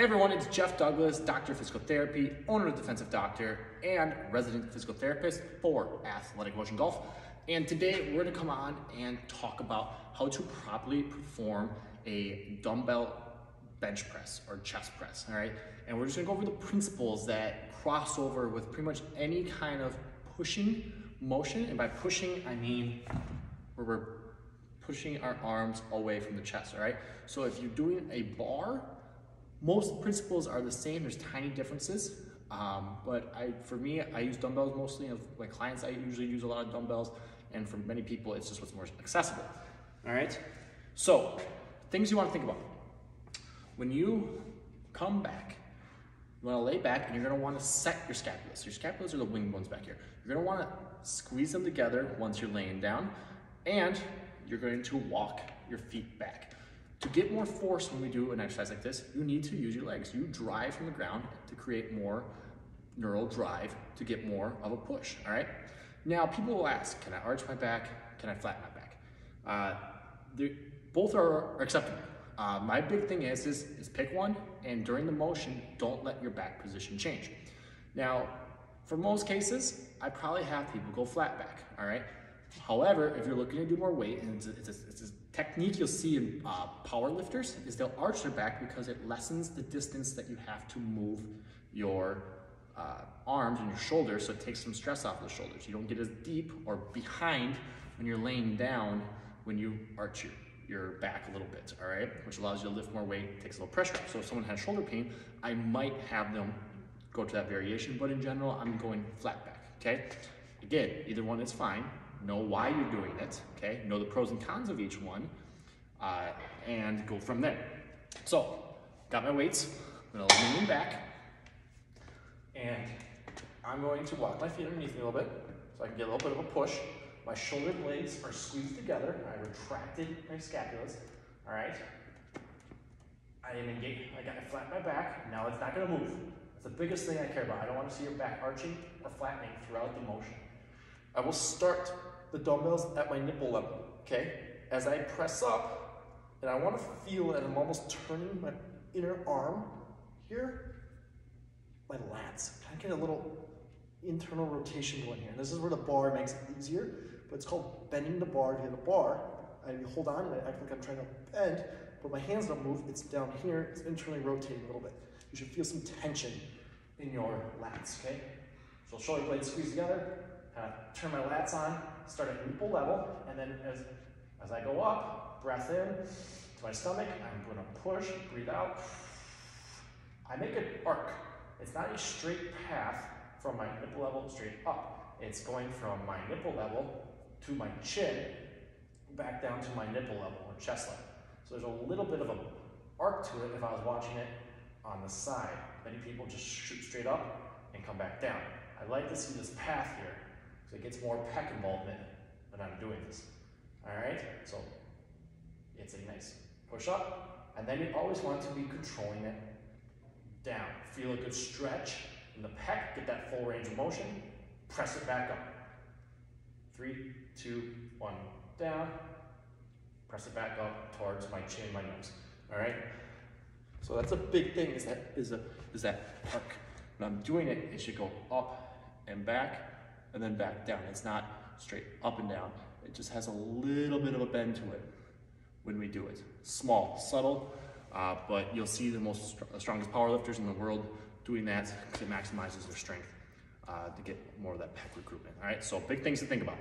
Hey everyone, it's Jeff Douglas, Doctor of Physical Therapy, owner of Defensive Doctor, and resident physical therapist for Athletic Motion Golf. And today we're gonna come on and talk about how to properly perform a dumbbell bench press or chest press, all right? And we're just gonna go over the principles that cross over with pretty much any kind of pushing motion. And by pushing, I mean where we're pushing our arms away from the chest, all right? So if you're doing a bar, most principles are the same. There's tiny differences, but for me, I use dumbbells mostly. Of my clients, I usually use a lot of dumbbells, and for many people, it's just what's more accessible. All right. So, things you want to think about when you come back. You want to lay back, and you're going to want to set your scapulas. Your scapulas are the winged ones back here. You're going to want to squeeze them together once you're laying down, and you're going to walk your feet back. To get more force when we do an exercise like this, you need to use your legs. You drive from the ground to create more neural drive to get more of a push, all right? Now, people will ask, can I arch my back? Can I flatten my back? Both are acceptable. My big thing is pick one, and during the motion, don't let your back position change. Now, for most cases, I probably have people go flat back, all right? However, if you're looking to do more weight, and it's a technique you'll see in power lifters, is they'll arch their back because it lessens the distance that you have to move your arms and your shoulders, so it takes some stress off the shoulders. You don't get as deep or behind when you're laying down when you arch your back a little bit, all right? Which allows you to lift more weight, takes a little pressure off. So if someone has shoulder pain, I might have them go to that variation, but in general, I'm going flat back, okay? Again, either one is fine. Know why you're doing it, okay? Know the pros and cons of each one, and go from there. So, got my weights, I'm gonna lean back, and I'm going to walk my feet underneath me a little bit, so I can get a little bit of a push. My shoulder blades are squeezed together. I retracted my scapulas, all right? I got flat my back. Now it's not gonna move. That's the biggest thing I care about. I don't wanna see your back arching or flattening throughout the motion. I will start the dumbbells at my nipple level, okay? As I press up, and I want to feel, and I'm almost turning my inner arm here, my lats. Kind of get a little internal rotation going here. And this is where the bar makes it easier, but it's called bending the bar. To hit the bar, I hold on and I act like I'm trying to bend, but my hands don't move. It's down here, it's internally rotating a little bit. You should feel some tension in your lats, okay? So shoulder blades squeeze together, turn my lats on, start at nipple level, and then as I go up, breath in to my stomach, I'm gonna push, breathe out. I make an arc. It's not a straight path from my nipple level straight up. It's going from my nipple level to my chin, back down to my nipple level or chest level. So there's a little bit of an arc to it if I was watching it on the side. Many people just shoot straight up and come back down. I like to see this path here, so it gets more pec involvement when I'm doing this. All right, so it's a nice push up, and then you always want to be controlling it down. Feel a good stretch in the pec, get that full range of motion, press it back up. 3, 2, 1, down, press it back up towards my chin, my nose. All right, so that's a big thing, is that arc. When I'm doing it, it should go up and back, and then back down. It's not straight up and down. It just has a little bit of a bend to it when we do it. Small, subtle, but you'll see the strongest power lifters in the world doing that because it maximizes their strength to get more of that pec recruitment. All right, so big things to think about.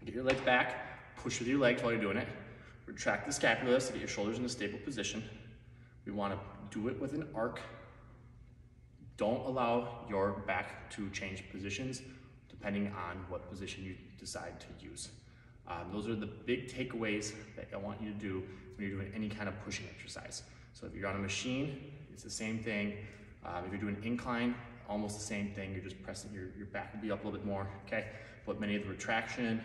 Get your legs back, push with your legs while you're doing it. Retract the scapulas to get your shoulders in a stable position. We want to do it with an arc. Don't allow your back to change positions depending on what position you decide to use. Those are the big takeaways that I want you to do when you're doing any kind of pushing exercise. So if you're on a machine, it's the same thing. If you're doing incline, almost the same thing. You're just pressing, your back will be up a little bit more, okay? But many of the retraction,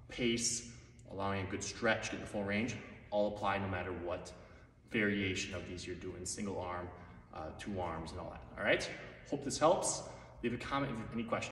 pace, allowing a good stretch, getting the full range, all apply no matter what variation of these you're doing, single arm, 2 arms and all that, all right? Hope this helps. Leave a comment if you have any questions.